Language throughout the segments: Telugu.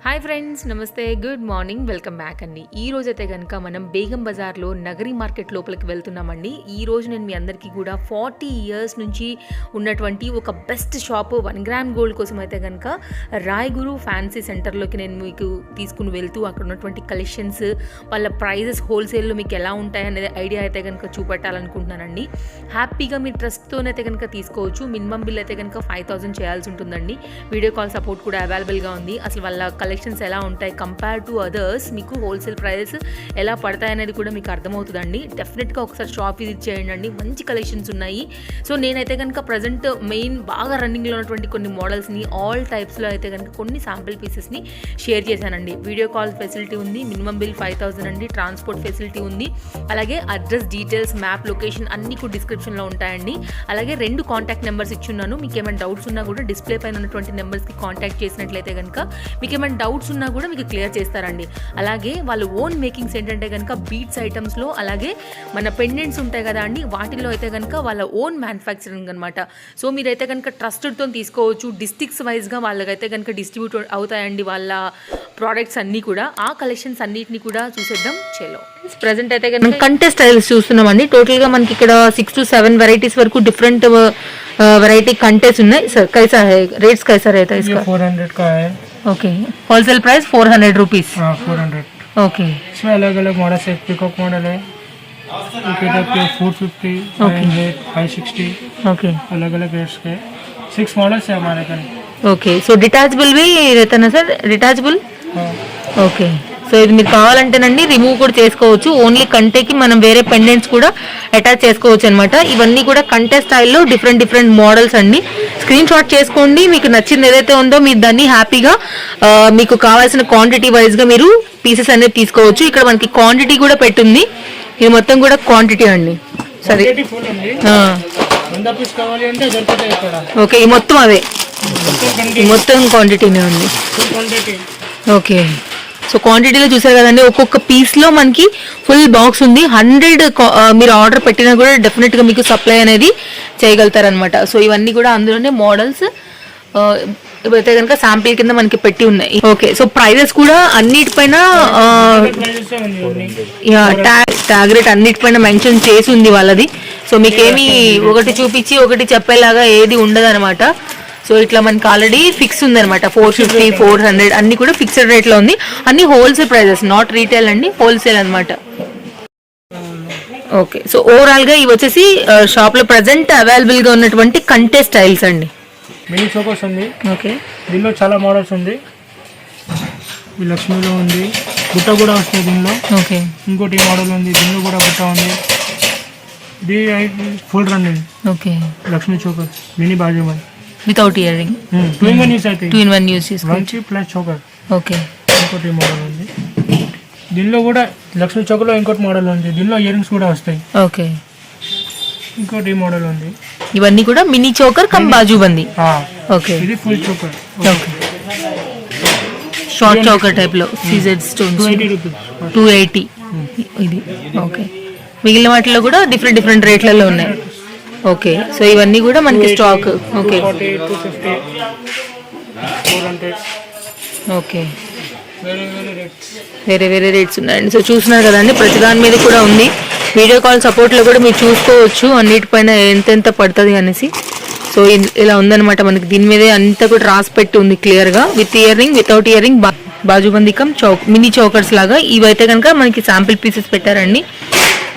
హాయ్ ఫ్రెండ్స్, నమస్తే, గుడ్ మార్నింగ్, వెల్కమ్ బ్యాక్ అండి. ఈ రోజు అయితే కనుక మనం బేగం బజార్లో నగరి మార్కెట్ లోపలికి వెళ్తున్నామండి. ఈ రోజు నేను మీ అందరికీ కూడా 40 ఇయర్స్ నుంచి ఉన్నటువంటి ఒక బెస్ట్ షాప్ 1 గ్రామ్ గోల్డ్ కోసం అయితే కనుక రాయగురు ఫ్యాన్సీ సెంటర్లోకి నేను మీకు తీసుకుని వెళ్తూ అక్కడ ఉన్నటువంటి కలెక్షన్స్, వాళ్ళ ప్రైజెస్ హోల్సేల్లో మీకు ఎలా ఉంటాయి అనేది ఐడియా అయితే కనుక చూపెట్టాలనుకుంటున్నానండి. హ్యాపీగా మీరు ట్రస్ట్తోనైతే కనుక తీసుకోవచ్చు. మినిమం బిల్ అయితే కనుక 5000 చేయాల్సి ఉంటుందండి. వీడియో కాల్ సపోర్ట్ కూడా అవైలబుల్గా ఉంది. అసలు వాళ్ళ కలెక్షన్స్ ఎలా ఉంటాయి కంపేర్ టు అదర్స్, మీకు హోల్సేల్ ప్రైజెస్ ఎలా పడతాయి అనేది కూడా మీకు అర్థమవుతుందండి. డెఫినెట్గా ఒకసారి షాప్ విజిట్ చేయండి, మంచి కలెక్షన్స్ ఉన్నాయి. సో నేనైతే కనుక ప్రజెంట్ మెయిన్ బాగా రన్నింగ్లో ఉన్నటువంటి కొన్ని మోడల్స్ని ఆల్ టైప్స్లో అయితే కనుక కొన్ని శాంపిల్ పీసెస్ని షేర్ చేశానండి. వీడియో కాల్ ఫెసిలిటీ ఉంది, మినిమం బిల్ 5000 అండి, ట్రాన్స్పోర్ట్ ఫెసిలిటీ ఉంది, అలాగే అడ్రస్ డీటెయిల్స్, మ్యాప్, లొకేషన్ అన్నీ కూడా డిస్క్రిప్షన్లో ఉంటాయండి. అలాగే 2 కాంటాక్ట్ నెంబర్స్ ఇచ్చున్నాను. మీకు ఏమైనా డౌట్స్ ఉన్నా కూడా డిస్ప్లే పైన ఉన్నటువంటి నెంబర్స్కి కాంటాక్ట్ చేసినట్లయితే కనుక మీకు ఏమైనా డౌట్స్ ఉన్నా కూడా మీకు క్లియర్ చేస్తారండి. అలాగే వాళ్ళు ఓన్ మేకింగ్స్ ఏంటంటే కనుక బీట్స్ ఐటమ్స్లో, అలాగే మన పెండెంట్స్ ఉంటాయి కదా అండి, వాటిల్లో అయితే కనుక వాళ్ళ ఓన్ మ్యానుఫ్యాక్చరింగ్ అనమాట. సో మీరైతే కనుక ట్రస్టెడ్తో తీసుకోవచ్చు. డిస్ట్రిక్ట్స్ వైజ్గా వాళ్ళకైతే కనుక డిస్ట్రిబ్యూట్ అవుతాయండి వాళ్ళ ప్రోడక్ట్స్ అన్నీ కూడా. ఆ కలెక్షన్స్ అన్నిటిని కూడా చూసేద్దాం. చలో, ప్రెసెంట్ అయితే కనుక కంటెస్ట్ స్టైల్స్ చూస్తున్నామండి. టోటల్గా మనకి ఇక్కడ 6 to 7 వెరైటీస్ వరకు డిఫరెంట్ वैरायटी कंटेस ఉన్నాయి. सर कैसा है, रेट्स कैसा रहता है इसका? 400 का है. Okay, wholesale price 400 rupees. 400. Okay, इसमें अलग अलग मॉडल है. पिकॉक मॉडल है, इधर पे 450, 500, 560. ओके, अलग अलग रेट्स के 6 मॉडल्स है हमारे घर. ओके. सो डिटैचबल भी रहता ना सर? डिटैचबल. ఓకే. సో ఇది మీరు కావాలంటేనండి రిమూవ్ కూడా చేసుకోవచ్చు. ఓన్లీ కంటేకి మనం వేరే పెండెంట్స్ కూడా అటాచ్ చేసుకోవచ్చు అనమాట. ఇవన్నీ కూడా కంటే స్టైల్లో డిఫరెంట్ మోడల్స్ అండి. స్క్రీన్ షాట్ చేసుకోండి. మీకు నచ్చింది ఏదైతే ఉందో మీరు దాన్ని హ్యాపీగా మీకు కావాల్సిన క్వాంటిటీ వైజ్గా మీరు పీసెస్ అనేది తీసుకోవచ్చు. ఇక్కడ మనకి క్వాంటిటీ కూడా పెట్టుంది. ఇది మొత్తం కూడా క్వాంటిటీ అండి. సరే, ఓకే. ఈ మొత్తం అవే, మొత్తం క్వాంటిటీనే ఉంది. ఓకే. సో క్వాంటిటీలో చూసారు కదండి, ఒక్కొక్క పీస్లో మనకి ఫుల్ బాక్స్ ఉంది. 100 మీరు ఆర్డర్ పెట్టినా కూడా డెఫినెట్గా మీకు సప్లై అనేది చేయగలుగుతారనమాట. సో ఇవన్నీ కూడా అందులోనే మోడల్స్ ఇవైతే కనుక శాంపిల్ కింద మనకి పెట్టి ఉన్నాయి. ఓకే. సో ప్రైజెస్ కూడా అన్నిటిపైన ట్యాగ్ రేట్ అన్నిటిపైన మెన్షన్ చేసి ఉంది వాళ్ళది. సో మీకేమి ఒకటి చూపించి ఒకటి చెప్పేలాగా ఏది ఉండదు అనమాట. సో ఇట్లా మనకి ఆల్రెడీ ఫిక్స్ ఉంది అనమాట. 450, 400 అన్ని కూడా ఫిక్స్డ్ రేట్ లో ఉంది. అన్ని హోల్సేల్ ప్రైజెస్, నాట్ రీటైల్ అండి, హోల్సేల్ అనమాట. ఓకే. సో ఓవరాల్ గా ఇవి వచ్చేసి షాప్ లో ప్రెసెంట్ అవైలబుల్ గా ఉన్నటువంటి కంటే స్టైల్స్ అండి. మినీ చోకర్స్ ఉంది. ఓకే. దీనిలో చాలా మోడల్స్ ఉంది. ఈ లక్ష్మీలో ఉంది, బుట్ట కూడా వస్తుంది దీనిలో. ఓకే. ఇంకోటి మోడల్ ఉంది, దీనిలో కూడా బుట్ట ఉంది. ఇది full running. Okay. Lakshmi choker mini bajuband without ear ring. 2-in-1 use అయితే 2-in-1 యూస్ చేసుకోవచ్చు. Plus choker. ఓకే. ఇంకోటి మోడల్ ఉంది. దీనిలో కూడా లక్ష్మీ చోకర్లో ఇంకోటి మోడల్ ఉంది. దీనిలో ఇయర్ రింగ్స్ కూడా వస్తాయి. ఓకే. ఇంకోటి మోడల్ ఉంది. ఇవన్నీ కూడా మినీ చోకర్ కమ్ బాజుబందీ. ఓకే. ఇది full choker. Okay. Short choker type లో సీజెడ్ స్టోన్స్ 280 రూపీస్. 280 ఇది. ఓకే. మిగిలిన వాటిలో కూడా డిఫరెంట్ రేట్లలో ఉన్నాయి. ఓకే. సో ఇవన్నీ కూడా మనకి స్టాక్. ఓకే. 250, 400. ఓకే. వేరే రేట్స్ ఉన్నాయండి. సో చూస్తున్నారు కదండి, ప్రతి దాని మీద కూడా ఉంది. వీడియో కాల్ సపోర్ట్లో కూడా మీరు చూసుకోవచ్చు అన్నిటిపైన ఎంతెంత పడుతుంది అనేసి. సో ఇలా ఉందన్నమాట. మనకి దీని మీదే అంతా కూడా రాసి పెట్టి ఉంది క్లియర్గా, with ear ring, without ear ring, బాజుబందికం మినీ చౌకర్స్ లాగా. ఇవైతే కనుక మనకి శాంపిల్ పీసెస్ పెట్టారండి.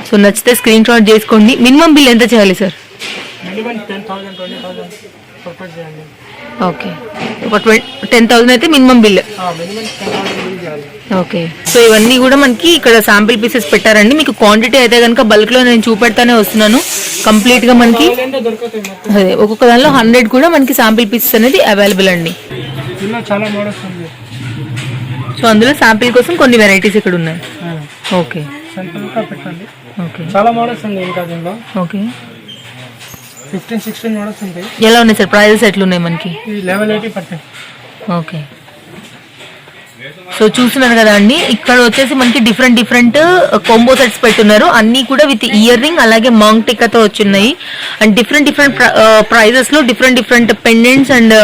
సో నచ్చితే స్క్రీన్ షాట్ చేసుకోండి. మినిమం బిల్ ఎంత చేయాలి సార్? ఓకే. ఒక 10,000 అయితే మినిమం బిల్. ఓకే. సో ఇవన్నీ కూడా మనకి ఇక్కడ శాంపిల్ పీసెస్ పెట్టారండి. మీకు క్వాంటిటీ అయితే కనుక బల్క్లో నేను చూపెడతానే వస్తున్నాను. కంప్లీట్గా మనకి అదే ఒక్కొక్క దానిలో 100 కూడా మనకి శాంపిల్ పీసెస్ అనేది అవైలబుల్ అండి. సో అందులో శాంపిల్ కోసం కొన్ని వెరైటీస్ ఇక్కడ ఉన్నాయి. ఓకే. ఓకే. చాలా మోడల్స్ ఉంది ఇంకా దీనిలో. ఓకే. 15-16 మోడల్స్ ఉంటాయి. ఎలా ఉన్నాయి సార్ ప్రైజెస్? ఎట్లున్నాయి మనకి? 1180 పడుతుంది. ఓకే. సో చూస్తున్నారు కదా అండి, ఇక్కడ వచ్చేసి మనకి డిఫరెంట్ కాంబో సెట్స్ పెట్టున్నారు. అన్ని కూడా విత్ ఇయర్ రింగ్ అలాగే మాంగ్ టిక్కాతో వచ్చున్నాయి. అండ్ డిఫరెంట్ ప్రైజెస్ లో డిఫరెంట్ పెండెంట్స్ అండ్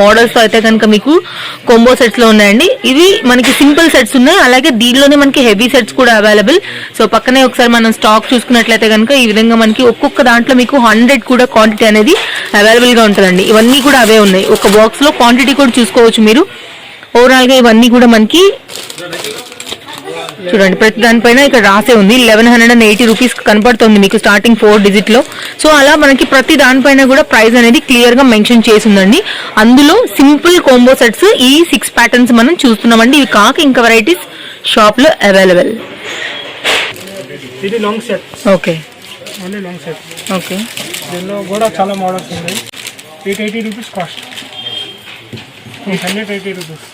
మోడల్స్ తో అయితే కనుక మీకు కాంబో సెట్స్ లో ఉన్నాయండి. ఇవి మనకి సింపుల్ సెట్స్ ఉన్నాయి, అలాగే దీనిలోనే మనకి హెవీ సెట్స్ కూడా అవైలబుల్. సో పక్కనే ఒకసారి మనం స్టాక్ చూసుకున్నట్లయితే కనుక ఈ విధంగా మనకి ఒక్కొక్క దాంట్లో మీకు 100 కూడా క్వాంటిటీ అనేది అవైలబుల్ గా ఉంటుందండి. ఇవన్నీ కూడా అవే ఉన్నాయి. ఒక బాక్స్ లో క్వాంటిటీ కూడా చూసుకోవచ్చు మీరు. ఓవరాల్ గా ఇవన్నీ కూడా మనకి చూడండి, ప్రతి దానిపైన ఇక్కడ రాసే ఉంది 1180 రూపీస్ కనపడుతుంది మీకు స్టార్టింగ్ 4 డిజిట్ లో. సో అలా మనకి ప్రతి దానిపైన కూడా ప్రైస్ అనేది క్లియర్ గా మెన్షన్ చేసి ఉందండి. అందులో సింపుల్ కాంబో సెట్స్ ఈ 6 ప్యాటర్న్స్ మనం చూస్తున్నామండి. ఇవి కాక ఇంకా వెరైటీస్ షాప్ లో అవైలబుల్. ఇది long set. Okay, only long set. Okay, దీనిలో కూడా చాలా మోడల్స్ ఉన్నాయి. 880 rupees cost. 880 rupees.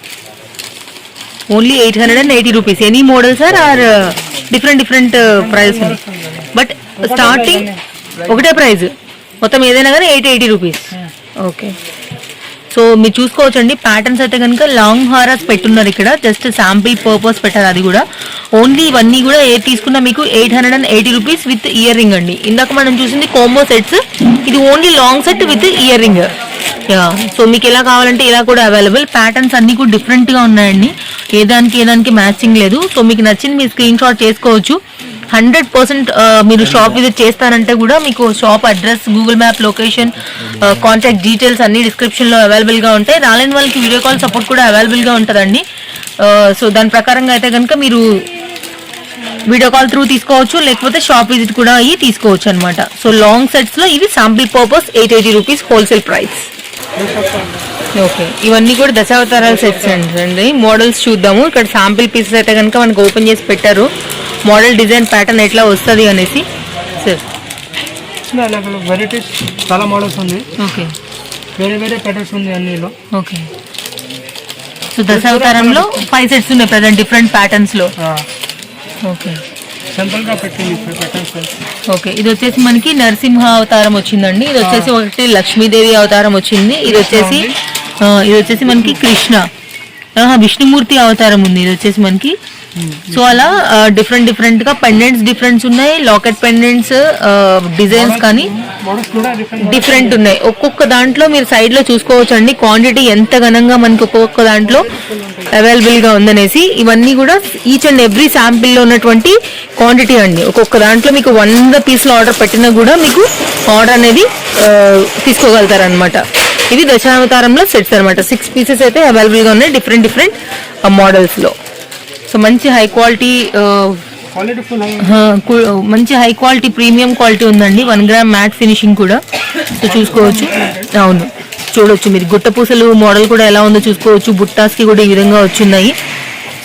Only 880 rupees. Any model sir are different price? But starting ఒకటే ప్రైస్ మొత్తం ఏదైనా కానీ 880 రూపీస్. ఓకే, సో మీరు చూసుకోవచ్చండి. ప్యాటర్న్స్ అయితే కనుక లాంగ్ హారాస్ పెట్టున్నారు ఇక్కడ, జస్ట్ శాంపిల్ పర్పస్ పెట్టారు. అది కూడా ఓన్లీ ఇవన్నీ కూడా ఏ తీసుకున్నా మీకు 880 రూపీస్ విత్ ఇయర్ రింగ్ అండి. ఇందాక మనం చూసింది కాంబో సెట్స్, ఇది only long set with ear ring. So మీకు ఎలా కావాలంటే ఇలా కూడా అవైలబుల్. ప్యాటర్న్స్ అన్ని కూడా డిఫరెంట్ గా ఉన్నాయండి, ఏదానికి మ్యాచింగ్ లేదు. సో మీకు నచ్చింది మీరు స్క్రీన్ షాట్ చేసుకోవచ్చు. 100% మీరు షాప్ విజిట్ చేస్తారంటే కూడా మీకు shop address, Google map location, contact details అన్ని డిస్క్రిప్షన్ లో అవైలబుల్ గా ఉంటాయి. రాలేని వాళ్ళకి వీడియో కాల్ సపోర్ట్ కూడా అవైలబుల్ గా ఉంటుందండి. సో దాని ప్రకారంగా అయితే కనుక మీరు వీడియో కాల్ త్రూ తీసుకోవచ్చు, లేకపోతే షాప్ విజిట్ కూడా అయ్యి తీసుకోవచ్చు అనమాట. సో లాంగ్ సెట్స్ లో ఇవి sample purpose 880 rupees wholesale price. Okay, ఇవన్నీ కూడా దశావతారాల సెట్స్ అండి. మోడల్స్ చూద్దాము. ఇక్కడ శాంపిల్ పీసెస్ అయితే కనుక మనకు ఓపెన్ చేసి పెట్టారు, మోడల్ డిజైన్ ప్యాటర్న్ ఎట్లా వస్తుంది అనేసి. సార్ వెరైటీస్ చాలా మోడల్స్ ఉంది. ఓకే, వేరే ప్యాటర్న్స్ ఉంది అన్నిలో. ఓకే, సో దశావతారంలో 5 సెట్స్ ఉన్నాయి ప్రజెంట్ డిఫరెంట్ ప్యాటర్న్స్ లో. ఓకే, సింపుల్ గా పెట్టింది ప్యాటర్న్స్. ఓకే, ఇది వచ్చేసి మనకి నరసింహ అవతారం వచ్చిందండి. ఇది వచ్చేసి ఒకటి లక్ష్మీదేవి అవతారం వచ్చింది. ఇది వచ్చేసి మనకి కృష్ణ విష్ణుమూర్తి అవతారం ఉంది. ఇది వచ్చేసి మనకి సో అలా డిఫరెంట్ గా పెండెంట్స్ డిఫరెంట్స్ ఉన్నాయి. లాకెట్ పెండెంట్స్ డిజైన్స్ కానీ డిఫరెంట్ ఉన్నాయి. ఒక్కొక్క దాంట్లో మీరు సైడ్ లో చూసుకోవచ్చు అండి క్వాంటిటీ ఎంత ఘనంగా మనకి ఒక్కొక్క దాంట్లో అవైలబుల్ గా ఉందనేసి. ఇవన్నీ కూడా ఈచ్ అండ్ ఎవ్రీ శాంపిల్ లో ఉన్నటువంటి క్వాంటిటీ అండి. ఒక్కొక్క దాంట్లో మీకు 100 పీసులు ఆర్డర్ పెట్టినా కూడా మీకు ఆర్డర్ అనేది తీసుకోగలుగుతారు అనమాట. ఇవి దశావతారంలో సెట్స్ అనమాట. 6 పీసెస్ అయితే అవైలబుల్ గా ఉన్నాయి డిఫరెంట్ మోడల్స్ లో. సో మంచి హై క్వాలిటీ మంచి హై క్వాలిటీ ప్రీమియం క్వాలిటీ ఉందండి. 1 గ్రామ్ మ్యాట్ ఫినిషింగ్ కూడా. సో చూసుకోవచ్చు. అవును, చూడొచ్చు మీరు. గుట్ట పూసలు మోడల్ కూడా ఎలా ఉందో చూసుకోవచ్చు. బుట్టాస్కి కూడా ఈ విధంగా వచ్చిన్నాయి.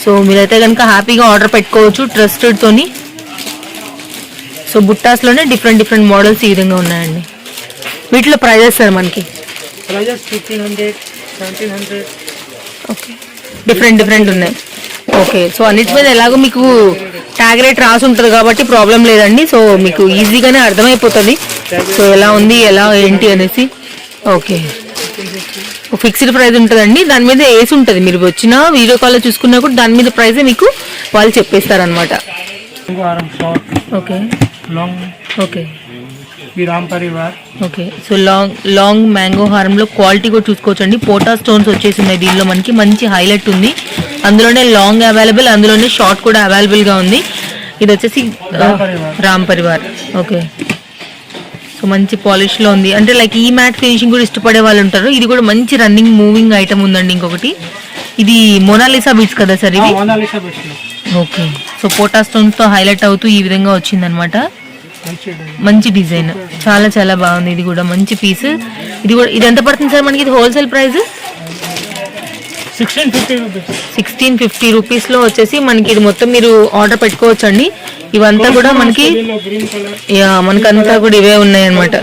సో మీరైతే కనుక హ్యాపీగా ఆర్డర్ పెట్టుకోవచ్చు ట్రస్టెడ్ తోని. సో బుట్టాస్లోనే డిఫరెంట్ మోడల్స్ ఈ విధంగా ఉన్నాయండి. వీటిలో ప్రైజెస్ సార్ మనకి 1500, 1700. ఓకే, డిఫరెంట్ ఉన్నాయి. ఓకే, సో అన్నిటి మీద ఎలాగో మీకు ట్యాగ్ రేట్ రాసి ఉంటుంది కాబట్టి ప్రాబ్లం లేదండి. సో మీకు ఈజీగానే అర్థమైపోతుంది సో ఎలా ఉంది ఎలా ఏంటి అనేసి. ఓకే, ఫిక్స్డ్ ప్రైస్ ఉంటుందండి, దాని మీద వేసి ఉంటుంది. మీరు వచ్చిన వీడియో కాల్లో చూసుకున్నా కూడా దాని మీద ప్రైజే మీకు వాళ్ళు చెప్పేస్తారనమాట. Okay, okay, Ram Parivar. Okay, so long mango హారంలో క్వాలిటీ కూడా చూసుకోవచ్చు అండి. పోటా స్టోన్స్ వచ్చేసి ఉన్నాయి దీనిలో మనకి. మంచి హైలైట్ ఉంది. అందులోనే లాంగ్ అవైలబుల్, అందులోనే షార్ట్ కూడా అవైలబుల్ గా ఉంది. ఇది వచ్చేసి రామ్ పరివార్. ఓకే, సో మంచి పాలిష్ లో ఉంది. అంటే లైక్ ఈ మ్యాట్ ఫినిషింగ్ కూడా ఇష్టపడే వాళ్ళు ఉంటారు. ఇది కూడా మంచి రన్నింగ్ మూవింగ్ ఐటమ్ ఉందండి. ఇంకొకటి ఇది మొనాలిసా బీట్స్ కదా సార్ ఇది? ఓకే, సో పోటా స్టోన్స్ తో హైలైట్ అవుతూ ఈ విధంగా వచ్చింది అనమాట. మంచి డిజైన్, చాలా బాగుంది. ఇది కూడా మంచి పీస్. ఇది కూడా ఇది ఎంత పడుతుంది సార్ మనకి? ఇది హోల్సేల్ ప్రైస్ 1650 రూపీస్ లో వచ్చేసి మనకి ఇది మొత్తం మీరు ఆర్డర్ పెట్టుకోవచ్చు అండి. ఇవంతా కూడా మనకి మనకంతా కూడా ఇవే ఉన్నాయి అనమాట.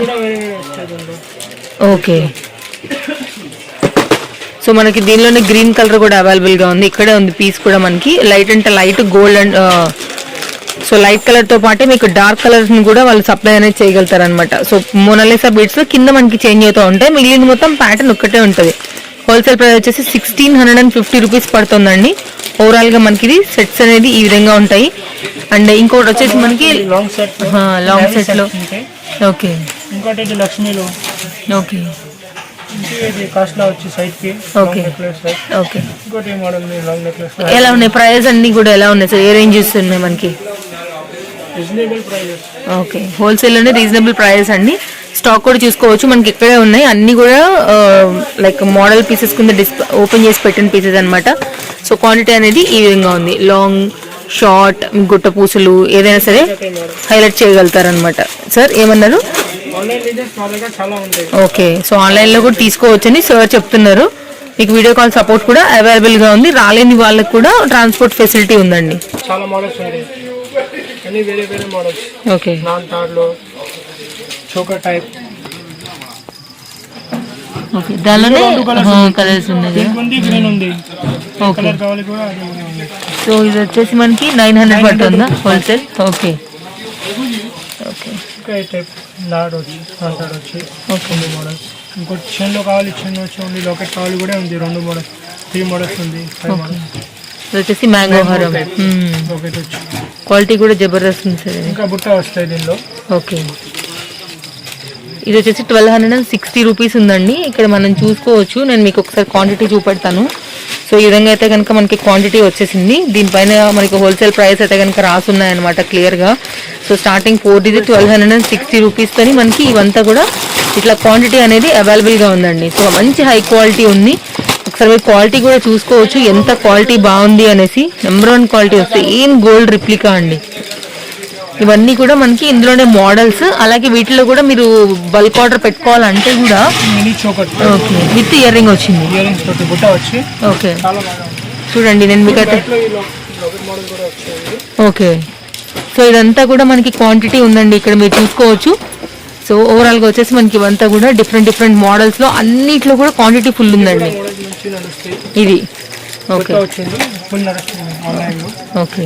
ఓకే, సో మనకి దీనిలోనే గ్రీన్ కలర్ కూడా అవైలబుల్ గా ఉంది. ఇక్కడే ఉంది పీస్ కూడా మనకి. లైట్ అంటే light gold and so light colour తో పాటే మీకు డార్క్ కలర్స్ ని కూడా వాళ్ళు సప్లై అనేది చేయగలుగుతారు అనమాట. సో మోనాలిసా బీడ్స్ లో కింద మనకి చేంజ్ అవుతూ ఉంటాయి, మిగిలిన మొత్తం ప్యాటర్న్ ఒక్కటే ఉంటుంది. హోల్సేల్ ప్రైస్ వచ్చేసి 1650 రూపీస్ పడుతుందండి. ఓవరాల్గా మనకి ఇది సెట్స్ అనేది ఈ విధంగా ఉంటాయి. అండ్ ఇంకోటి వచ్చేసి మనకి లాంగ్ సెట్ లాంగ్ సెట్లో. ఓకే. ఇంకోటి ఇది లక్ష్మీలో. ఓకే. ఇది కాస్ట్లో వచ్చి సైడ్కి. ఓకే. ఓకే. ఇంకోటి మోడల్ లాంగ్ నెక్లెస్. ఎలా ఉన్నాయి ప్రైస్ అన్ని కూడా ఎలా ఉన్నాయి సార్? ఏ రేంజెస్ ఉన్నాయి మనకి? Reasonable prices. ఓకే. హోల్సేల్లోనే రీజనబుల్ ప్రైజెస్ అండి. స్టాక్ కూడా చూసుకోవచ్చు, మనకి ఇక్కడే ఉన్నాయి అన్నీ కూడా. లైక్ మోడల్ పీసెస్ కింద ఓపెన్ చేసి పెట్టిన పీసెస్ అనమాట. సో క్వాంటిటీ అనేది ఈ విధంగా ఉంది. లాంగ్, షార్ట్, గుట్ట పూసలు ఏదైనా సరే హైలైట్ చేయగలుగుతారనమాట. సార్ ఏమన్నారు? ఓకే. సో ఆన్లైన్లో కూడా తీసుకోవచ్చని సార్ చెప్తున్నారు. మీకు వీడియో కాల్ సపోర్ట్ కూడా అవైలబుల్గా ఉంది. రాలేని వాళ్ళకి కూడా ట్రాన్స్పోర్ట్ ఫెసిలిటీ ఉందండి. చాలా మోడల్స్ ఉన్నాయి, అన్ని వేరే వేరే మోడల్స్. ఓకే. నాన్ తాడ్లో చోకర్ టైప్. ఓకే. దానిలోనే కలర్స్ ఉన్నాయి. గ్రీన్ ఉంది. ఓకే. కలర్ కావాలి కూడా అదే ఉంది. సో ఇది వచ్చేసి మనకి 900 పడుతుందా హోల్సేల్? ఓకే. ఓకే. ఇంకా ఈ టైప్ నాడ్ వచ్చి నాన్ తాడ్ వచ్చి ఓకే మోడల్స్. ఇంకోటి చైన్లో కావాలి, చైన్ వచ్చి ఓన్లీ లాకెట్ కావాలి కూడా ఉంది. 2 మోడల్స్, 3 మోడల్స్ ఉంది. 5 మోడల్స్. ఇది వచ్చేసి మ్యాంగో హారం. లాకెట్ వచ్చి క్వాలిటీ కూడా జబర్దస్త్ ఉంది సార్. ఇంకా బుట్ట వస్తాయి దీనిలో. ఓకే. ఇది వచ్చేసి 1260 రూపీస్ ఉందండి. ఇక్కడ మనం చూసుకోవచ్చు, నేను మీకు ఒకసారి క్వాంటిటీ చూపెడతాను. సో ఈ విధంగా అయితే కనుక మనకి క్వాంటిటీ వచ్చేసింది. దీనిపైన మనకి హోల్సేల్ ప్రైస్ అయితే కనుక రాసున్నాయన్నమాట క్లియర్గా. సో స్టార్టింగ్ 4 డిజిట్ 1260 రూపీస్తోని మనకి ఇవంతా కూడా ఇట్లా క్వాంటిటీ అనేది అవైలబుల్గా ఉందండి. సో మంచి హై క్వాలిటీ ఉంది. ఒకసారి మీరు క్వాలిటీ కూడా చూసుకోవచ్చు, ఎంత క్వాలిటీ బాగుంది అనేసి. నెంబర్ 1 క్వాలిటీ వస్తాయి. ఏం గోల్డ్ రిప్లికా అండి. ఇవన్నీ కూడా మనకి ఇందులోనే మోడల్స్. అలాగే వీటిలో కూడా మీరు బల్క్ ఆర్డర్ పెట్టుకోవాలంటే కూడా mini choker. Okay. With ear ring వచ్చింది. ఇయర్ రింగ్స్ తోటి బుట్ట వచ్చి ఓకే. చాలా బాగా ఉంది. చూడండి నేను మీకు అయితే. లాకెట్ మోడల్ కూడా వచ్చేది. ఓకే. సో ఇదంతా కూడా మనకి క్వాంటిటీ ఉందండి, ఇక్కడ మీరు చూసుకోవచ్చు. సో ఓవరాల్గా వచ్చేసి మనకి ఇవంతా కూడా డిఫరెంట్ మోడల్స్లో అన్నిట్లో కూడా క్వాంటిటీ ఫుల్ ఉందండి. ఇది ఓకే. ఓకే.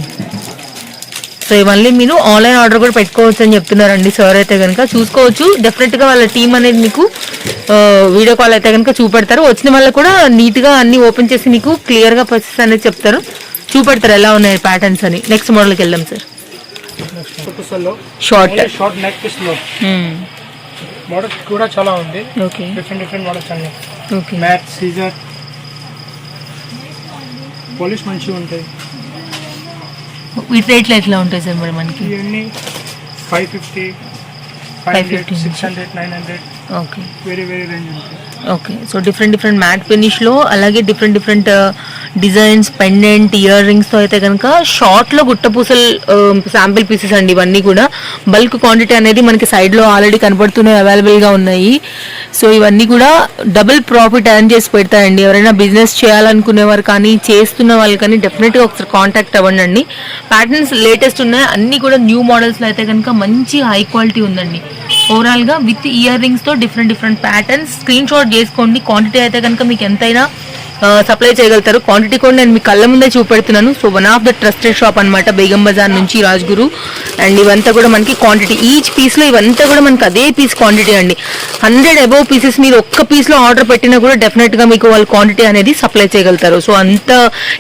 సో ఇవన్నీ మీరు ఆన్లైన్ ఆర్డర్ కూడా పెట్టుకోవచ్చు అని చెప్తున్నారండి సార్. అయితే కనుక చూసుకోవచ్చు. డెఫినెట్గా వాళ్ళ టీం అనేది మీకు వీడియో కాల్ అయితే కనుక చూపెడతారు. వచ్చిన వాళ్ళకి కూడా నీట్గా అన్ని ఓపెన్ చేసి మీకు క్లియర్గా ప్రాసెస్ అనేది చెప్తారు, చూపెడతారు ఎలా ఉన్నాయి ప్యాటర్న్స్ అని. నెక్స్ట్ మోడల్కి వెళ్దాం సార్. షార్ట్ నెక్ పీస్ లో మోడల్స్ కూడా చాలా ఉంది. ఓకే. డిఫరెంట్ మోడల్స్ అన్ని. ఓకే. మ్యాట్, సీజర్, పాలిష్ మంచిగా ఉంటాయి. వీటి రేట్లు ఎట్లా ఉంటాయి సార్ మరి మనకి? ఇవన్నీ 550, 500, 600, 900. ఓకే. వేరే వేరే రేంజ్ ఉంటాయి. ఓకే. సో డిఫరెంట్ మ్యాట్ ఫినిష్లో, అలాగే డిఫరెంట్ డిజైన్స్, పెండెంట్, ఇయర్ రింగ్స్తో అయితే కనుక షార్ట్లో గుట్టపూసలు శాంపిల్ పీసెస్ అండి. ఇవన్నీ కూడా బల్క్ క్వాంటిటీ అనేది మనకి సైడ్లో ఆల్రెడీ కనపడుతున్నాయి, అవైలబుల్గా ఉన్నాయి. సో ఇవన్నీ కూడా డబుల్ ప్రాఫిట్ ఎర్న్ చేసి పెడతాయండి. ఎవరైనా బిజినెస్ చేయాలనుకునేవారు కానీ చేస్తున్న వాళ్ళు కానీ డెఫినెట్గా ఒకసారి కాంటాక్ట్ అవ్వండి. ప్యాటర్న్స్ లేటెస్ట్ ఉన్నాయి, అన్నీ కూడా న్యూ మోడల్స్లో అయితే కనుక మంచి హై క్వాలిటీ ఉందండి. ఓవరాల్గా విత్ ఇయర్ రింగ్స్తో డిఫరెంట్ ప్యాటర్న్స్. స్క్రీన్ షాట్ చేసుకోండి. క్వాంటిటీ అయితే కనుక మీకు ఎంతైనా సప్లై చేయగలుగుతారు. క్వాంటిటీ కూడా నేను మీ కళ్ళ ముందే చూపెడుతున్నాను. So one of the trusted shop అనమాట బేగం బజార్ నుంచి రాజ్గురు. అండ్ ఇవంతా కూడా మనకి క్వాంటిటీ ఈచ్ పీస్లో ఇవంతా కూడా మనకి అదే పీస్ క్వాంటిటీ అండి. 100 అబౌవ్ పీసెస్ మీరు ఒక్క పీస్లో ఆర్డర్ పెట్టినా కూడా డెఫినెట్గా మీకు వాళ్ళు క్వాంటిటీ అనేది సప్లై చేయగలుగుతారు. సో అంత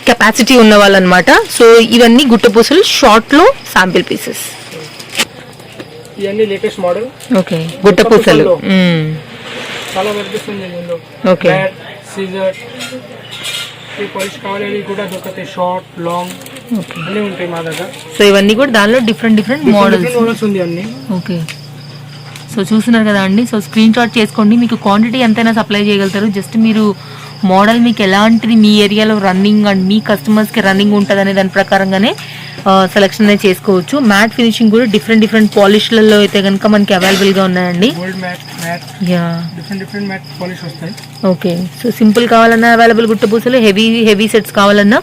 కెపాసిటీ ఉన్న వాళ్ళు అనమాట. సో ఇవన్నీ గుట్టపూసలు షార్ట్లో శాంపిల్ పీసెస్. ఇవన్నీ లేటెస్ట్ మోడల్. ఓకే. గుట్టపూసలు చాలా కనిపిస్తుంది. ఓకే. సీజర్, ఈ పాలిష్ కావాలి కూడా దొరుకుతాయి. షార్ట్, లాంగ్ అన్నీ ఉంటాయి మా దగ్గర. సో ఇవన్నీ కూడా దానిలో డిఫరెంట్ మోడల్స్ ఉంది అన్ని. ఓకే. సో చూస్తున్నారు కదా అండి. సో స్క్రీన్ షాట్ చేసుకోండి. మీకు క్వాంటిటీ ఎంతైనా సప్లై చేయగలుగుతారు. జస్ట్ మీరు మోడల్ మీకు ఎలాంటిది మీ ఏరియాలో రన్నింగ్ అండ్ మీ కస్టమర్స్కి రన్నింగ్ ఉంటుంది అనే దాని ప్రకారంగానే సెలెక్షన్ అనేది చేసుకోవచ్చు. మ్యాట్ ఫినిషింగ్ కూడా డిఫరెంట్ పాలిష్లలో అయితే కనుక మనకి అవైలబుల్గా ఉన్నాయండి. ఓకే. సో సింపుల్ కావాలన్నా అవైలబుల్ గుట్టపూసలు, హెవీ సెట్స్ కావాలన్నా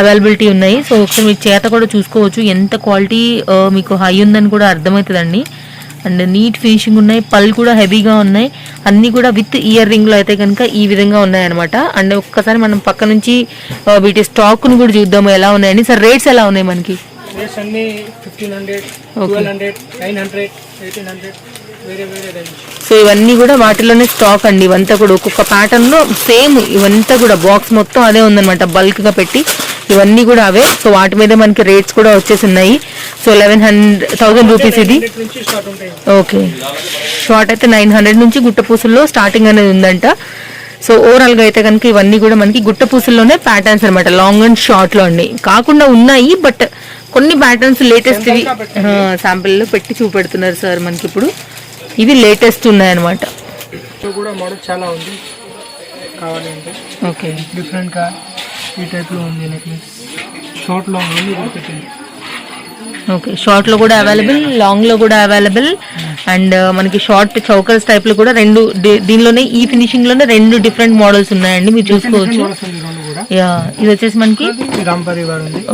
అవైలబిలిటీ ఉన్నాయి. సో ఒకసారి మీ చేత కూడా చూసుకోవచ్చు ఎంత క్వాలిటీ మీకు హై ఉందని కూడా అర్థమవుతుందండి. అండ్ నీట్ ఫినిషింగ్ ఉన్నాయి, పళ్ళు కూడా హెవీగా ఉన్నాయి. అన్నీ కూడా విత్ ఇయర్ రింగ్లో అయితే కనుక ఈ విధంగా ఉన్నాయన్నమాట. అండ్ ఒక్కసారి మనం పక్క నుంచి వీటి స్టాక్ను కూడా చూద్దాము ఎలా ఉన్నాయని. సార్ రేట్స్ ఎలా ఉన్నాయి మనకి? రేట్స్ అన్ని 1500, 1200, 900, 1800 వేరే వేరే రేంజ్. సో ఇవన్నీ కూడా వాటిలోనే స్టాక్ అండి. ఇవంతా కూడా ఒక్కొక్క ప్యాటర్న్లో సేమ్ ఇవంతా కూడా బాక్స్ మొత్తం అదే ఉందన్నమాట. బల్క్గా పెట్టి ఇవన్నీ కూడా అవే. సో వాటి మీద మనకి రేట్స్ కూడా వచ్చేసి ఉన్నాయి. సో 1100 రూపీస్ ఇది. నుంచి స్టార్ట్ ఉంటాయి. ఓకే, షార్ట్ అయితే 900 నుంచి గుట్ట పూసల్లో స్టార్టింగ్ అనేది ఉందంట. సో ఓవరాల్ గా అయితే కనుక ఇవన్నీ కూడా మనకి గుట్ట పూసల్లోనే ప్యాటర్న్స్ అనమాట, లాంగ్ అండ్ షార్ట్ లో అండి కాకుండా ఉన్నాయి. బట్ కొన్ని ప్యాటర్న్స్ లేటెస్ట్ శాంపిల్ లో పెట్టి చూపెడుతున్నారు సార్ మనకి ఇప్పుడు. ఇవి లేటెస్ట్ ఉన్నాయన్నమాట. కూడా మోడల్ చాలా ఉంది, కావాలంటే ఓకే డిఫరెంట్ గా ఈ టైప్ లో ఉంది నెక్లెస్. షార్ట్ లాంగ్ ఉంది పెట్టింది. ఓకే, షార్ట్ లో కూడా అవైలబుల్, లాంగ్ లో కూడా అవైలబుల్. అండ్ మనకి షార్ట్ చౌకర్స్ టైప్ లో కూడా రెండు దీనిలోనే ఈ ఫినిషింగ్ లోనే రెండు డిఫరెంట్ మోడల్స్ ఉన్నాయండి, మీరు చూసుకోవచ్చు. యా, ఇది వచ్చేసి మనకి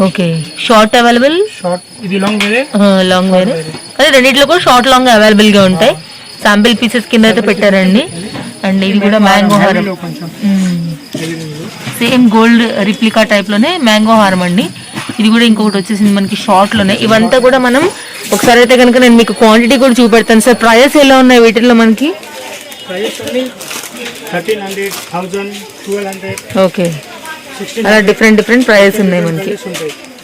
ఓకే షార్ట్ అవైలబుల్, షార్ట్ ఇది లాంగ్ వేరే, లాంగ్ వేరే. అదే రెండిట్లో కూడా షార్ట్ లాంగ్ అవైలబుల్ గా ఉంటాయి. శాంపిల్ పీసెస్ కింద అయితే పెట్టారండి. అండ్ ఇది కూడా మ్యాంగో హారం, సేమ్ గోల్డ్ రిప్లికా టైప్ లోనే మ్యాంగో హారం అండి. ఇది కూడా ఇంకొకటి వచ్చేసింది మనకి షార్ట్ లోనే. ఇవంతా కూడా మనం ఒకసారి అయితే కనుక నేను మీకు క్వాంటిటీ కూడా చూపెడతాను సార్. ప్రైస్ ఎలా ఉన్నాయి వీటిల్లో మనకి? ఓకే, అలా డిఫరెంట్ ప్రైజెస్ ఉన్నాయి మనకి.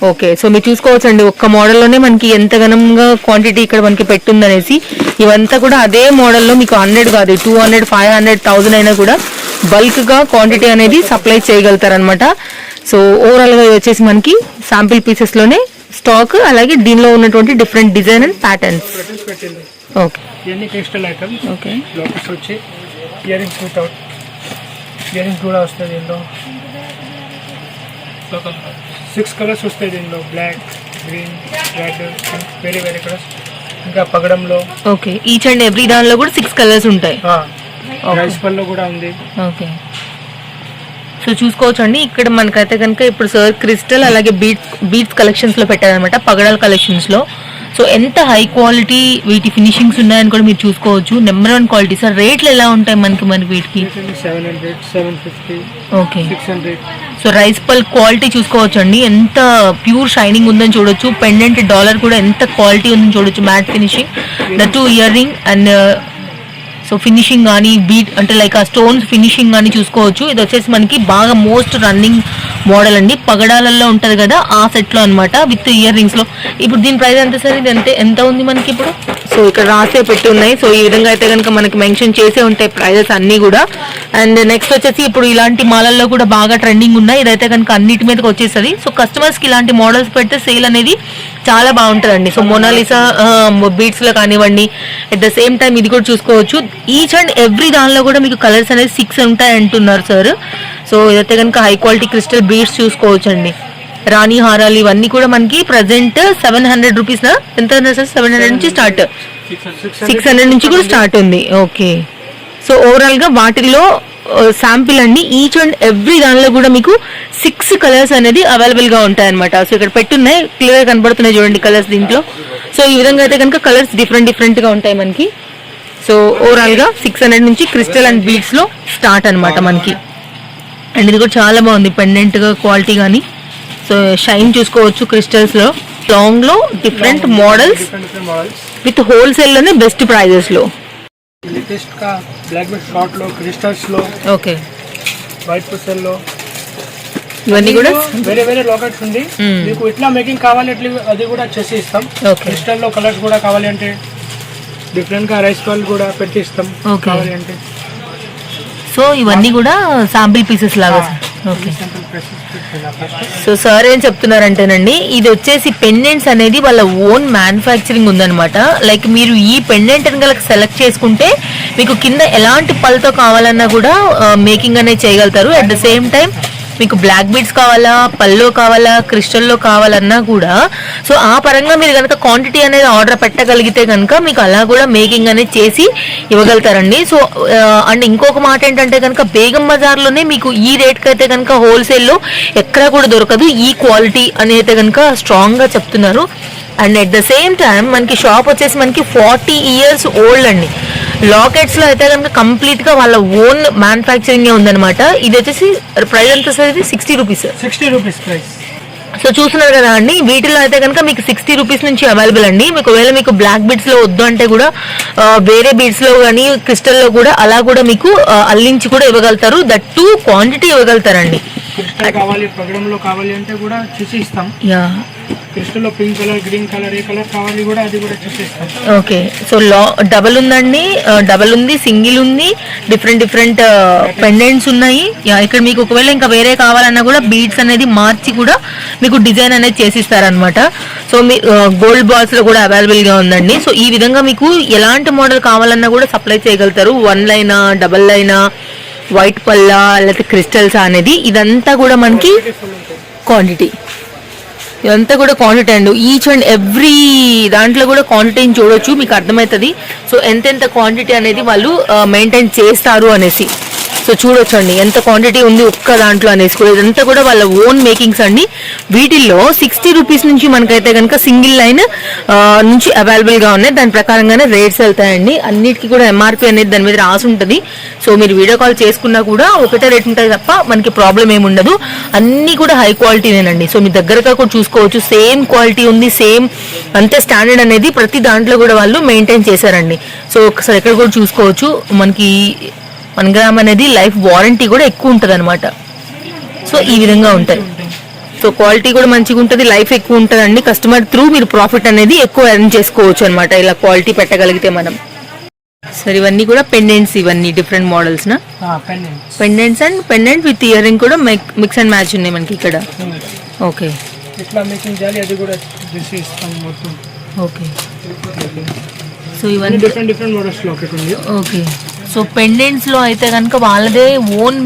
ఓకే, సో మీరు చూసుకోవచ్చు అండి, ఒక్క మోడల్లోనే మనకి ఎంత ఘనంగా క్వాంటిటీ ఇక్కడ మనకి పెట్టుందనేసి. ఇవంతా కూడా అదే మోడల్లో మీకు 100 కాదు, 200, 500, 1000 అయినా కూడా బల్క్ గా క్వాంటిటీ అనేది సప్లై చేయగలుగుతారనమాట. సో ఓవరాల్ గా వచ్చేసి మనకి శాంపిల్ పీసెస్ లోనే స్టాక్, అలాగే దీనిలో ఉన్నటువంటి different design and patterns. Okay, ఇవన్నీ క్రిస్టల్ ఐటమ్స్. ఓకే, లోకస్ వచ్చి ear rings without ear rings కూడా వస్తాయి దీనిలో. 6 కలర్స్ వస్తాయి దీనిలో, బ్లాక్, గ్రీన్, రెడ్, పింక్, వేరే వేరే కలర్స్. ఇంకా పగడంలో ఓకే, ఈచ్ అండ్ ఎవ్రీ దానిలో కూడా 6 కలర్స్ ఉంటాయి. రైస్ పల్లో కూడా ఉంది. ఓకే, సో చూసుకోవచ్చు అండి. ఇక్కడ మనకైతే కనుక ఇప్పుడు సార్ క్రిస్టల్ అలాగే బీడ్స్ కలెక్షన్స్ లో పెట్టారనమాట, పగడాల కలెక్షన్స్ లో. సో ఎంత హై క్వాలిటీ వీటి ఫినిషింగ్స్ ఉన్నాయని కూడా మీరు చూసుకోవచ్చు. Number 1 quality sir. రేట్లు ఎలా ఉంటాయి మనకి వీటికి? 700, 750, ఓకే, 600. సో రైస్ పల్ క్వాలిటీ చూసుకోవచ్చు అండి, ఎంత ప్యూర్ షైనింగ్ ఉందని చూడొచ్చు. పెండెంట్ డాలర్ కూడా ఎంత క్వాలిటీ ఉందని చూడొచ్చు, matte finishing, that ear ring and so finishing కానీ బీట్ అంటే లైక్ ఆ స్టోన్స్ ఫినిషింగ్ కానీ చూసుకోవచ్చు. ఇది వచ్చేసి మనకి బాగా మోస్ట్ రన్నింగ్ మోడల్ అండి, పగడాలలో ఉంటది కదా ఆ సెట్ లో అనమాట, విత్ ఇయర్ రింగ్స్ లో. ఇప్పుడు దీని ప్రైస్ ఎంత సార్? ఇది ఎంత ఉంది మనకి ఇప్పుడు? సో ఇక్కడ రాసే పెట్టి ఉన్నాయి. సో ఈ విధంగా అయితే కనుక మనకి మెన్షన్ చేసే ఉంటాయి ప్రైజెస్ అన్ని కూడా. అండ్ నెక్స్ట్ వచ్చేసి ఇప్పుడు ఇలాంటి మాలల్లో కూడా బాగా ట్రెండింగ్ ఉన్నాయి. ఇదైతే కనుక అన్నిటి మీదకి వచ్చేస్తుంది. సో కస్టమర్స్ కి ఇలాంటి మోడల్స్ పెడితే సేల్ అనేది చాలా బాగుంటుందండి. సో మొనాలిసా బీట్స్ లో కానివ్వండి, అట్ ద సేమ్ టైం ఇది కూడా చూసుకోవచ్చు. ఈచ్ అండ్ ఎవ్రీ దానిలో కూడా మీకు కలర్స్ అనేది 6 ఉంటాయి అంటున్నారు సార్. సో ఇదైతే కనుక హై క్వాలిటీ క్రిస్టల్ బీడ్స్ చూసుకోవచ్చు అండి. రాణి హారాలు ఇవన్నీ కూడా మనకి ప్రజెంట్ 700 రూపీస్ ఎంత సార్? 700 నుంచి స్టార్ట్, 600 నుంచి కూడా స్టార్ట్ ఉంది. ఓకే, సో ఓవరాల్ గా వాటిల్లో శాంపిల్ అండి. ఈచ్ అండ్ ఎవ్రీ దానిలో కూడా మీకు 6 కలర్స్ అనేది అవైలబుల్ గా ఉంటాయి అనమాట. సో ఇక్కడ పెట్టున్నాయి, క్లియర్ గా కనబడుతున్నాయి చూడండి కలర్స్ దీంట్లో. సో ఈ విధంగా అయితే కనుక కలర్స్ డిఫరెంట్ గా ఉంటాయి మనకి. సో ఓవరాల్ గా 600 నుంచి క్రిస్టల్ అండ్ బీడ్స్ లో స్టార్ట్ అనమాట మనకి. అండ్ ఇది కూడా చాలా బాగుంది, పెండెంట్ గా క్వాలిటీ కానీ. సో షైన్ చూసుకోవచ్చు క్రిస్టల్స్ లో, లాంగ్ లో డిఫరెంట్ మోడల్స్ విత్ హోల్సేల్ లోనే బెస్ట్ ప్రైజెస్ లో. లేటెస్ట్ గా బ్లాక్ బెడ్ షార్ట్ లో, క్రిస్టల్స్ లో, ఓకే, వైట్ పుసల్ లో ఇవన్నీ కూడా వేరే వేరే లాకెట్స్ ఉంది. మీకు ఇట్లా మేకింగ్ కావాలి అట్లా అది కూడా చేసి ఇస్తాం. క్రిస్టల్ లో కలర్స్ కూడా కావాలి అంటే డిఫరెంట్ గా రైస్ బాల్ కూడా పెట్టిస్తాం కావాలి అంటే. సో ఇవన్నీ కూడా శాంపిల్ పీసెస్ లాగా. ఓకే, సో సార్ ఏం చెప్తున్నారంటేనండి, ఇది వచ్చేసి పెండెంట్స్ అనేది వాళ్ళ ఓన్ మ్యానుఫ్యాక్చరింగ్ ఉందన్నమాట. లైక్ మీరు ఈ పెండెంట్ కనుక సెలెక్ట్ చేసుకుంటే మీకు కింద ఎలాంటి పళ్ళతో కావాలన్నా కూడా మేకింగ్ అనేది చేయగలుగుతారు. అట్ ద సేమ్ టైం మీకు బ్లాక్ బీడ్స్ కావాలా, పల్లో కావాలా, క్రిస్టల్లో కావాలన్నా కూడా సో ఆ పరంగా మీరు కనుక క్వాంటిటీ అనేది ఆర్డర్ పెట్టగలిగితే కనుక మీకు అలా కూడా మేకింగ్ అనేది చేసి ఇవ్వగలుగుతారండి. సో అండ్ ఇంకొక మాట ఏంటంటే కనుక బేగం బజార్లోనే మీకు ఈ రేట్కి అయితే కనుక హోల్సేల్లో ఎక్కడా కూడా దొరకదు. ఈ క్వాలిటీ అని అయితే కనుక స్ట్రాంగ్గా చెప్తున్నారు. And at the same time మనకి షాప్ వచ్చేసి మనకి 40 years ఓల్డ్ అండి. లాకెట్స్ లో అయితే కనుక కంప్లీట్ గా వాళ్ళ ఓన్ మ్యానుఫ్యాక్చరింగ్ ఉందన్నమాట. ఇది వచ్చేసి ప్రైస్ ఎంత సార్? ఇది 60 రూపీస్. 60 rupees price. సో చూస్తున్నారు కదా అండి, వీటిలో అయితే కనుక మీకు 60 రూపీస్ నుంచి అవైలబుల్ అండి. మీకు ఒకవేళ మీకు బ్లాక్ బీడ్స్ లో వద్దు అంటే కూడా వేరే బీడ్స్ లో కానీ క్రిస్టల్ లో కూడా అలా కూడా మీకు అల్లించి కూడా ఇవ్వగలుగుతారు. దట్ 2 క్వాంటిటీ ఇవ్వగలుగుతారండి. క్రిస్టల్ కావాలి పగడంలో కావాలి అంటే కూడా చేసి ఇస్తాం. యా, క్రిస్టల్లో పింక్ కలర్ గ్రీన్ కలర్ ఏ కలర్ కావాలి కూడా అది కూడా చేసి ఇస్తాం. ఓకే. సో డబల్ ఉందండి, డబల్ ఉంది, సింగిల్ ఉంది, డిఫరెంట్ డిఫరెంట్ పెండెంట్స్ ఉన్నాయి. యా, ఇక్కడ మీకు ఒకవేళ ఇంకా వేరే కావాలన్నా కూడా బీడ్స్ అనేది మార్చి కూడా మీకు డిజైన్ అనేది చేసిస్తారనమాట. సో మీ గోల్డ్ బాల్స్ లో కూడా అవైలబుల్ గా ఉందండి. సో ఈ విధంగా మీకు ఎలాంటి మోడల్ కావాలన్నా కూడా సప్లై చేయగలుగుతారు. 1 లైనా, డబల్ లైనా, వైట్ పల్లా, లేకపోతే క్రిస్టల్స్ అనేది ఇదంతా కూడా మనకి క్వాంటిటీ. ఇదంతా కూడా క్వాంటిటీ అండి. ఈచ్ అండ్ ఎవ్రీ దాంట్లో కూడా క్వాంటిటీని చూడొచ్చు, మీకు అర్థమవుతుంది. సో ఎంతెంత క్వాంటిటీ అనేది వాళ్ళు మెయింటైన్ చేస్తారు అనేసి. సో చూడొచ్చు అండి ఎంత క్వాంటిటీ ఉంది ఒక్క దాంట్లో అనేసి కూడా. ఇదంతా కూడా వాళ్ళ ఓన్ మేకింగ్స్ అండి. వీటిల్లో 60 రూపీస్ నుంచి మనకైతే కనుక సింగిల్ లైన్ నుంచి అవైలబుల్గా ఉన్నాయి. దాని ప్రకారంగానే రేట్స్ వెళ్తాయండి. అన్నిటికీ కూడా ఎంఆర్పి అనేది దాని మీద రాసి ఉంటుంది. సో మీరు వీడియో కాల్ చేసుకున్నా కూడా ఒకటే రేట్ ఉంటుంది తప్ప మనకి ప్రాబ్లం ఏమి ఉండదు. అన్నీ కూడా హై క్వాలిటీనేనండి. సో మీ దగ్గరగా కూడా చూసుకోవచ్చు, సేమ్ క్వాలిటీ ఉంది, సేమ్ అంతే స్టాండర్డ్ అనేది ప్రతి దాంట్లో కూడా వాళ్ళు మెయింటైన్ చేశారండి. సో ఒకసారి ఎక్కడ కూడా చూసుకోవచ్చు. మనకి 1 గ్రామ్ అనేది లైఫ్ వారంటీ కూడా ఎక్కువ ఉంటుంది అనమాట. సో ఈ విధంగా ఉంటాయి. సో క్వాలిటీ కూడా మంచిగా ఉంటుంది, లైఫ్ ఎక్కువ ఉంటుందండి. కస్టమర్ త్రూ మీరు ప్రాఫిట్ అనేది ఎక్కువ ఎర్న్ చేసుకోవచ్చు అనమాట ఇలా క్వాలిటీ పెట్టగలిగితే మనం. సరే, ఇవన్నీ కూడా పెండెంట్స్, ఇవన్నీ డిఫరెంట్ మోడల్స్ నా pendants and pendant with ear ring కూడా మిక్స్ అండ్ మ్యాచ్ ఉన్నాయి మనకి ఇక్కడ. ఓకే, ఇట్లా మేకింగ్ చేయాలి అది కూడా చేసి ఇస్తాం మొత్తం. ఓకే. సో ఇవన్నీ డిఫరెంట్ డిఫరెంట్ మోడల్స్ లో ఒకటి ఉంది. ఓకే. సో పెండెంట్స్ లో అయితే కనుక వాళ్ళదే ఓన్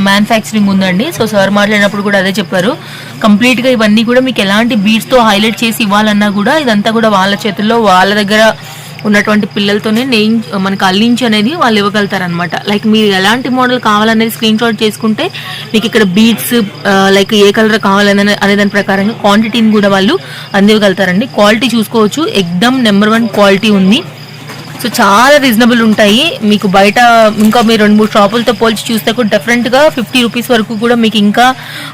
మ్యానుఫ్యాక్చరింగ్ ఉందండి. సో సార్ మాట్లాడినప్పుడు కూడా అదే చెప్పారు. కంప్లీట్ గా ఇవన్నీ కూడా మీకు ఎలాంటి బీడ్స్ తో హైలైట్ చేసి ఇవ్వాలన్నా కూడా ఇదంతా కూడా వాళ్ళ చేతుల్లో వాళ్ళ దగ్గర ఉన్నటువంటి పిల్లలతోనే మనకు అల్లించి అనేది వాళ్ళు ఇవ్వగలుగుతారనమాట. లైక్ మీరు ఎలాంటి మోడల్ కావాలనేది స్క్రీన్ షాట్ చేసుకుంటే మీకు ఇక్కడ బీడ్స్ లైక్ ఏ కలర్ కావాలనే అనే దాని ప్రకారంగా క్వాంటిటీని కూడా వాళ్ళు అందివ్వగలుగుతారండి. క్వాలిటీ చూసుకోవచ్చు, ఎక్దమ్ నెంబర్ 1 క్వాలిటీ ఉంది. సో చాలా రీజనబుల్ ఉంటాయి. మీకు బయట ఇంకా మీరు 2-3 షాపులతో పోల్చి చూస్తే కూడా డెఫరెంట్గా 50 రూపీస్ వరకు కూడా మీకు ఇంకా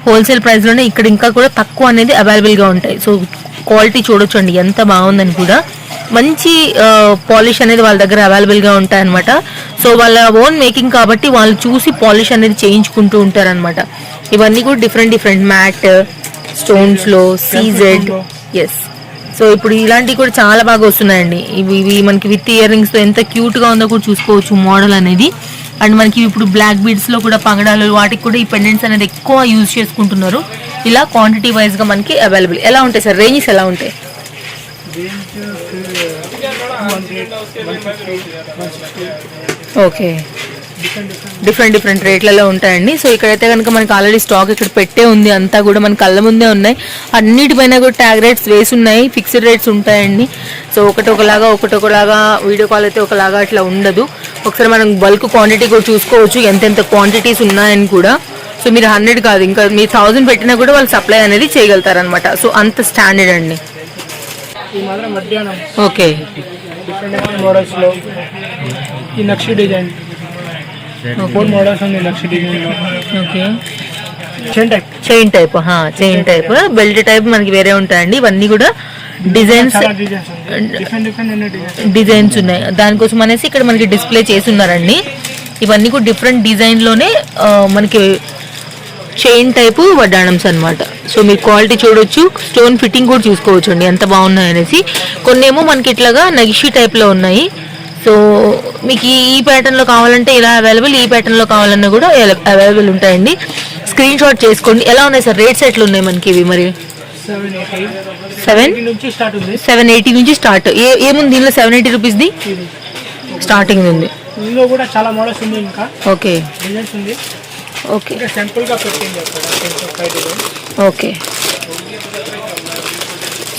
హోల్సేల్ ప్రైస్లోనే ఇక్కడ ఇంకా కూడా తక్కువ అనేది అవైలబుల్గా ఉంటాయి. సో క్వాలిటీ చూడొచ్చు అండి ఎంత బాగుందని కూడా. మంచి పాలిష్ అనేది వాళ్ళ దగ్గర అవైలబుల్గా ఉంటాయి అనమాట. సో వాళ్ళ ఓన్ మేకింగ్ కాబట్టి వాళ్ళు చూసి పాలిష్ అనేది చేయించుకుంటూ ఉంటారనమాట. ఇవన్నీ కూడా డిఫరెంట్ మ్యాట్ స్టోన్స్లో సీజెడ్. ఎస్. సో ఇప్పుడు ఇలాంటివి కూడా చాలా బాగా వస్తున్నాయండి. ఇవి మనకి విత్ ఇయర్ రింగ్స్తో ఎంత క్యూట్గా ఉందో కూడా చూసుకోవచ్చు మోడల్ అనేది. అండ్ మనకి ఇప్పుడు బ్లాక్ బీడ్స్లో కూడా పంగడాలు వాటికి కూడా ఈ పెండెంట్స్ అనేది ఎక్కువ యూజ్ చేసుకుంటున్నారు. ఇలా క్వాంటిటీ వైజ్గా మనకి అవైలబుల్. ఎలా ఉంటాయి సార్ రేంజెస్ ఎలా ఉంటాయి? ఓకే, డిఫరెంట్ రేట్లలో ఉంటాయండి. సో ఇక్కడైతే కనుక మనకి ఆల్రెడీ స్టాక్ ఇక్కడ పెట్టే ఉంది, అంతా కూడా మన కళ్ళ ముందే ఉన్నాయి. అన్నిటిపైన కూడా ట్యాగ్ రేట్స్ వేసి ఉన్నాయి, ఫిక్స్డ్ రేట్స్ ఉంటాయండి. సో ఒకటొకలాగా వీడియో కాల్ అయితే ఒకలాగా అట్లా ఉండదు. ఒకసారి మనం బల్క్ క్వాంటిటీ కూడా చూసుకోవచ్చు, ఎంతెంత క్వాంటిటీస్ ఉన్నాయని కూడా. సో మీరు 100 కాదు, ఇంకా మీరు 1000 పెట్టినా కూడా వాళ్ళు సప్లై అనేది చేయగలుగుతారనమాట. సో అంత స్టాండర్డ్ అండి. ఓకే, డిఫరెంట్ మోడల్స్ లో ఈ నక్షి డిజైన్ 4 మోడల్స్ ఉంది నక్షి డిజైన్ లో. Okay, chain type belt type మనకి వేరే ఉంటాయండి. ఇవన్నీ కూడా డిజైన్స్ ఉన్నాయి. దానికోసం అనేసి ఇక్కడ మనకి డిస్ప్లే చేసి ఉన్నారండి. ఇవన్నీ కూడా డిఫరెంట్ డిజైన్ లోనే మనకి చైన్ టైపు వడ్డాణమ్స్ అనమాట. సో మీరు క్వాలిటీ చూడొచ్చు, స్టోన్ ఫిట్టింగ్ కూడా చూసుకోవచ్చు అండి ఎంత బాగున్నాయి అనేసి. కొన్నేమో మనకి ఇట్లాగా నగిషి టైప్లో ఉన్నాయి. సో మీకు ఈ ప్యాటర్న్లో కావాలంటే ఇలా అవైలబుల్, ఈ ప్యాటర్న్లో కావాలన్నా కూడా అవైలబుల్ ఉంటాయండి. స్క్రీన్ షాట్ చేసుకోండి. ఎలా ఉన్నాయి సార్ రేట్స్ ఎట్లా ఉన్నాయి మనకి ఇవి? మరి 780 నుంచి స్టార్ట్. ఏముంది దీనిలో 780 రూపీస్ది స్టార్టింగ్ ఉంది. ఇందులో కూడా చాలా మోడల్స్ ఉంది, ఇంకా ఓకే డిజైన్స్ ఉంది. ఓకే, సింపుల్ గా పెట్టింది అక్కడ. ఓకే.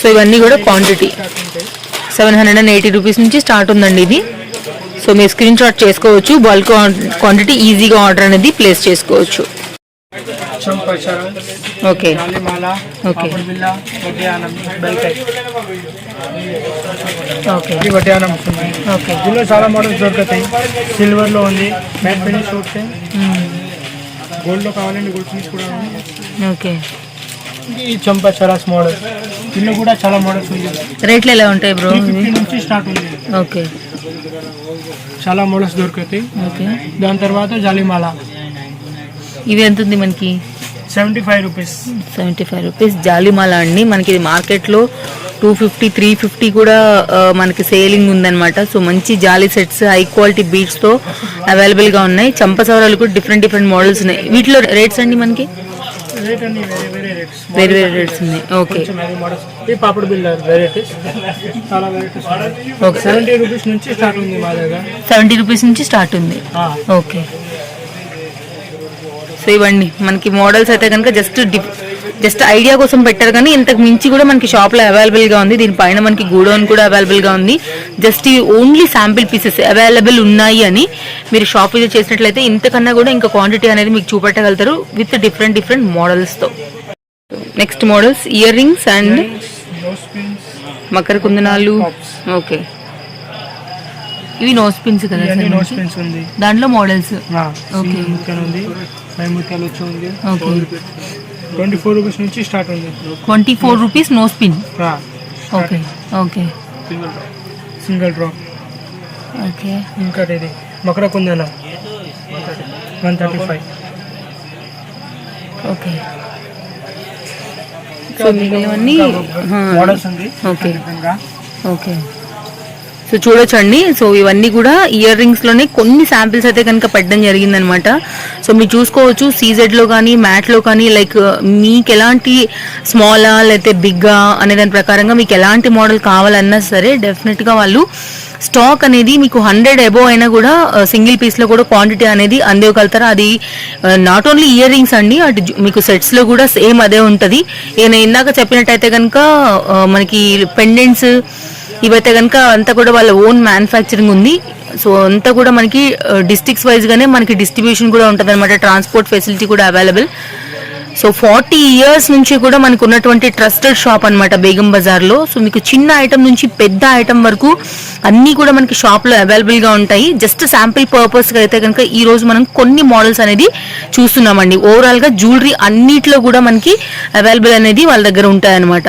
సో ఇవన్నీ కూడా క్వాంటిటీ 780 రూపీస్ నుంచి స్టార్ట్ ఉందండి ఇది. సో మీరు స్క్రీన్ షాట్ చేసుకోవచ్చు, బల్క్ క్వాంటిటీ ఈజీగా ఆర్డర్ అనేది ప్లేస్ చేసుకోవచ్చు. Okay, okay, okay. దీనిలో చాలా మోడల్స్ దొరుకుతాయి. సిల్వర్ లో ఉంది, మ్యాట్ ఫినిష్ సూట్స్, గోల్డ్ లో కావాలండి గోల్డ్ ఫినిష్ కూడా ఉంది. ఓకే, ఈ చంపా చరాస్ మోడల్, దీనిలో కూడా చాలా మోడల్స్ ఉంది. రేట్లు ఎలా ఉంటాయి బ్రో? 350 నుంచి స్టార్ట్ ఉంది. ఓకే, చాలా మోడల్స్ దొరుకుతాయి. ఓకే. దాని తర్వాత జాలిమాల, ఇవి ఎంత ఉంది మనకి? 75 రూపీస్. 75 రూపీస్ జాలిమాల అండి. మనకి ఇది మార్కెట్లో 250, 350 కూడా మనకి సేలింగ్ ఉందన్నమాట. సో మంచి జాలీ సెట్స్ హై క్వాలిటీ బీడ్స్తో అవైలబుల్గా ఉన్నాయి. చంపసవరాలు కూడా డిఫరెంట్ మోడల్స్ ఉన్నాయి. వీటిలో రేట్స్ అండి మనకి? రేట్ అన్ని వేరే రేట్స్ ఉన్నాయి. ఓకే. ఈ పాపడ్ బిల్ల వెరైటీస్ చాలా వెరైటీస్. ఓకే. 70 రూపీస్ నుంచి స్టార్ట్ ఉంది మా దగ్గర. 70 రూపీస్ నుంచి స్టార్ట్ ఉంది. ఓకే. సో ఇవ్వండి మనకి మోడల్స్ అయితే కనుక జస్ట్ ఐడియా కోసం పెట్టారు, కానీ ఇంతకు మించి కూడా మనకి షాప్లో అవైలబుల్గా ఉంది. దీనిపైన మనకి గూడౌన్ కూడా అవైలబుల్గా ఉంది. జస్ట్ ఈ ఓన్లీ శాంపిల్ పీసెస్ అవైలబుల్ ఉన్నాయి అని మీరు షాప్ విజిట్ చేసినట్లయితే ఇంతకన్నా కూడా ఇంకా క్వాంటిటీ అనేది మీకు చూపెట్టగలుగుతారు విత్ డిఫరెంట్ మోడల్స్తో. Next models ear rings and మకర కుందనాలు. ఓకే. ఇవి నోస్ పిన్స్ కదా? నోస్ పిన్స్ ఉంది. దాంట్లో మోడల్స్. ఓకే. ఉంది. 24 రూపీస్ నుంచి స్టార్ట్ ఉంది. 24 rupees nose pin. Okay. Okay. Single drop. Okay. ఇంకా ఇది మకర కుందన 135. ఓకే. సో మిగిలినవన్నీ మోడల్స్ ఉంది. ఓకే. ఓకే. సో చూడొచ్చండి. సో ఇవన్నీ కూడా ఇయర్ రింగ్స్ లోనే కొన్ని శాంపిల్స్ అయితే కనుక పెట్టడం జరిగిందనమాట. సో మీరు చూసుకోవచ్చు సీజెడ్ లో కానీ మ్యాట్ లో కానీ లైక్ మీకు ఎలాంటి స్మాలా లేకపోతే బిగ్గా అనే దాని ప్రకారంగా మీకు ఎలాంటి మోడల్ కావాలన్నా సరే డెఫినెట్ గా వాళ్ళు స్టాక్ అనేది మీకు 100 అబోవ్ అయినా కూడా సింగిల్ పీస్ లో కూడా క్వాంటిటీ అనేది అందివ్వగలుగుతారు. అది నాట్ ఓన్లీ ఇయర్ రింగ్స్ అండి, అటు మీకు సెట్స్ లో కూడా సేమ్ అదే ఉంటుంది. నేను ఇందాక చెప్పినట్టయితే కనుక మనకి పెండెంట్స్ ఇవైతే కనుక అంతా కూడా వాళ్ళ ఓన్ మ్యానుఫ్యాక్చరింగ్ ఉంది. సో అంతా కూడా మనకి డిస్ట్రిక్ట్స్ వైజ్ గానే మనకి డిస్ట్రిబ్యూషన్ కూడా ఉంటుంది అనమాట. ట్రాన్స్పోర్ట్ ఫెసిలిటీ కూడా అవైలబుల్. సో 40 ఇయర్స్ నుంచి కూడా మనకు ఉన్నటువంటి ట్రస్టెడ్ షాప్ అనమాట బేగం బజార్లో. సో మీకు చిన్న ఐటమ్ నుంచి పెద్ద ఐటమ్ వరకు అన్నీ కూడా మనకి షాప్లో అవైలబుల్గా ఉంటాయి. జస్ట్ శాంపిల్ పర్పస్గా అయితే కనుక ఈ రోజు మనం కొన్ని మోడల్స్ అనేది చూస్తున్నామండి. ఓవరాల్గా జ్యువెలరీ అన్నిట్లో కూడా మనకి అవైలబుల్ అనేది వాళ్ళ దగ్గర ఉంటాయన్నమాట.